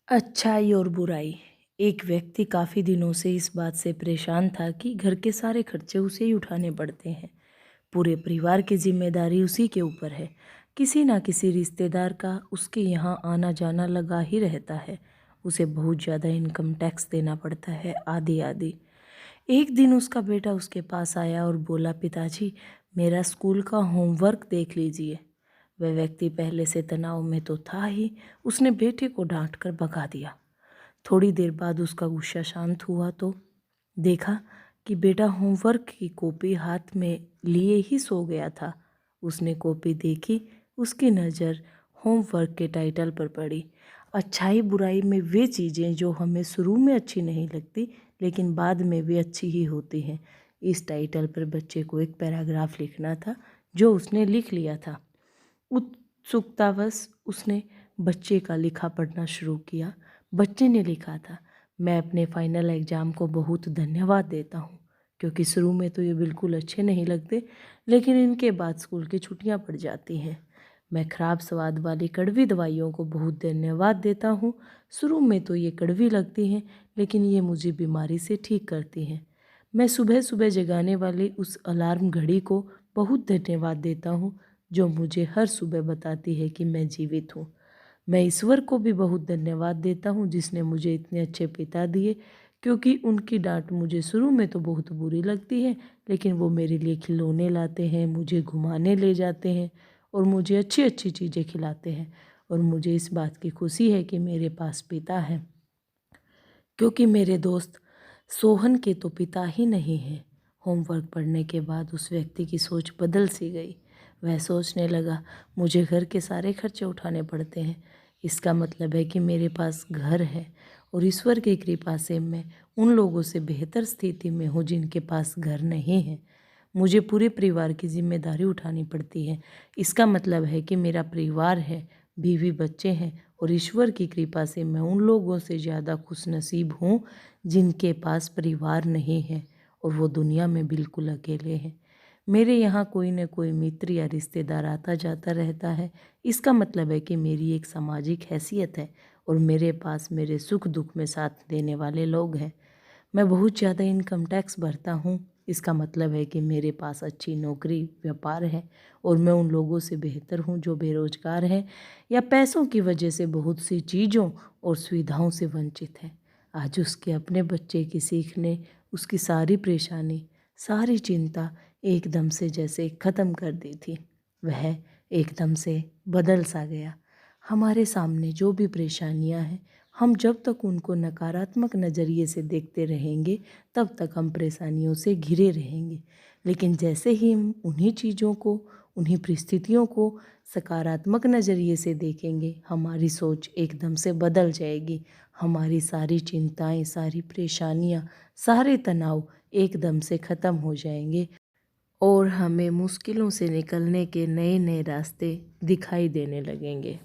अच्छाई और बुराई। एक व्यक्ति काफ़ी दिनों से इस बात से परेशान था कि घर के सारे खर्चे उसे ही उठाने पड़ते हैं। पूरे परिवार की जिम्मेदारी उसी के ऊपर है। किसी ना किसी रिश्तेदार का उसके यहाँ आना जाना लगा ही रहता है। उसे बहुत ज़्यादा इनकम टैक्स देना पड़ता है, आदि आदि। एक दिन उसका बेटा उसके पास आया और बोला, पिताजी मेरा स्कूल का होमवर्क देख लीजिए। वह व्यक्ति पहले से तनाव में तो था ही, उसने बेटे को डांट कर भगा दिया। थोड़ी देर बाद उसका गुस्सा शांत हुआ तो देखा कि बेटा होमवर्क की कॉपी हाथ में लिए ही सो गया था। उसने कॉपी देखी, उसकी नज़र होमवर्क के टाइटल पर पड़ी। अच्छाई बुराई में वे चीज़ें जो हमें शुरू में अच्छी नहीं लगती लेकिन बाद में वे अच्छी ही होती हैं। इस टाइटल पर बच्चे को एक पैराग्राफ लिखना था जो उसने लिख लिया था। उत्सुकतावश उसने बच्चे का लिखा पढ़ना शुरू किया। बच्चे ने लिखा था, मैं अपने फाइनल एग्ज़ाम को बहुत धन्यवाद देता हूँ क्योंकि शुरू में तो ये बिल्कुल अच्छे नहीं लगते लेकिन इनके बाद स्कूल की छुट्टियाँ पड़ जाती हैं। मैं ख़राब स्वाद वाली कड़वी दवाइयों को बहुत धन्यवाद देता हूँ। शुरू में तो ये कड़वी लगती हैं लेकिन ये मुझे बीमारी से ठीक करती हैं। मैं सुबह सुबह जगाने वाली उस अलार्म घड़ी को बहुत धन्यवाद देता हूँ जो मुझे हर सुबह बताती है कि मैं जीवित हूँ। मैं ईश्वर को भी बहुत धन्यवाद देता हूँ जिसने मुझे इतने अच्छे पिता दिए क्योंकि उनकी डांट मुझे शुरू में तो बहुत बुरी लगती है लेकिन वो मेरे लिए खिलौने लाते हैं, मुझे घुमाने ले जाते हैं और मुझे अच्छी अच्छी चीज़ें खिलाते हैं। और मुझे इस बात की खुशी है कि मेरे पास पिता है क्योंकि मेरे दोस्त सोहन के तो पिता ही नहीं हैं। होमवर्क पढ़ने के बाद उस व्यक्ति की सोच बदल सी गई। वह सोचने लगा, मुझे घर के सारे खर्चे उठाने पड़ते हैं, इसका मतलब है कि मेरे पास घर है और ईश्वर की कृपा से मैं उन लोगों से बेहतर स्थिति में हूँ जिनके पास घर नहीं है। मुझे पूरे परिवार की जिम्मेदारी उठानी पड़ती है, इसका मतलब है कि मेरा परिवार है, बीवी बच्चे हैं और ईश्वर की कृपा से मैं उन लोगों से ज़्यादा खुशनसीब हूँ जिनके पास परिवार नहीं है और वो दुनिया में बिल्कुल अकेले हैं। मेरे यहाँ कोई न कोई मित्र या रिश्तेदार आता जाता रहता है, इसका मतलब है कि मेरी एक सामाजिक हैसियत है और मेरे पास मेरे सुख दुख में साथ देने वाले लोग हैं। मैं बहुत ज़्यादा इनकम टैक्स भरता हूँ, इसका मतलब है कि मेरे पास अच्छी नौकरी व्यापार है और मैं उन लोगों से बेहतर हूँ जो बेरोजगार हैं या पैसों की वजह से बहुत सी चीज़ों और सुविधाओं से वंचित हैं। आज उसके अपने बच्चे की सीखने उसकी सारी परेशानी, सारी चिंता एकदम से जैसे ख़त्म कर दी थी। वह एकदम से बदल सा गया। हमारे सामने जो भी परेशानियां हैं, हम जब तक उनको नकारात्मक नज़रिए से देखते रहेंगे तब तक हम परेशानियों से घिरे रहेंगे। लेकिन जैसे ही हम उन्हीं चीज़ों को, उन्हीं परिस्थितियों को सकारात्मक नज़रिए से देखेंगे, हमारी सोच एकदम से बदल जाएगी। हमारी सारी चिंताएं, सारी परेशानियां, सारे तनाव एकदम से ख़त्म हो जाएंगे और हमें मुश्किलों से निकलने के नए नए रास्ते दिखाई देने लगेंगे।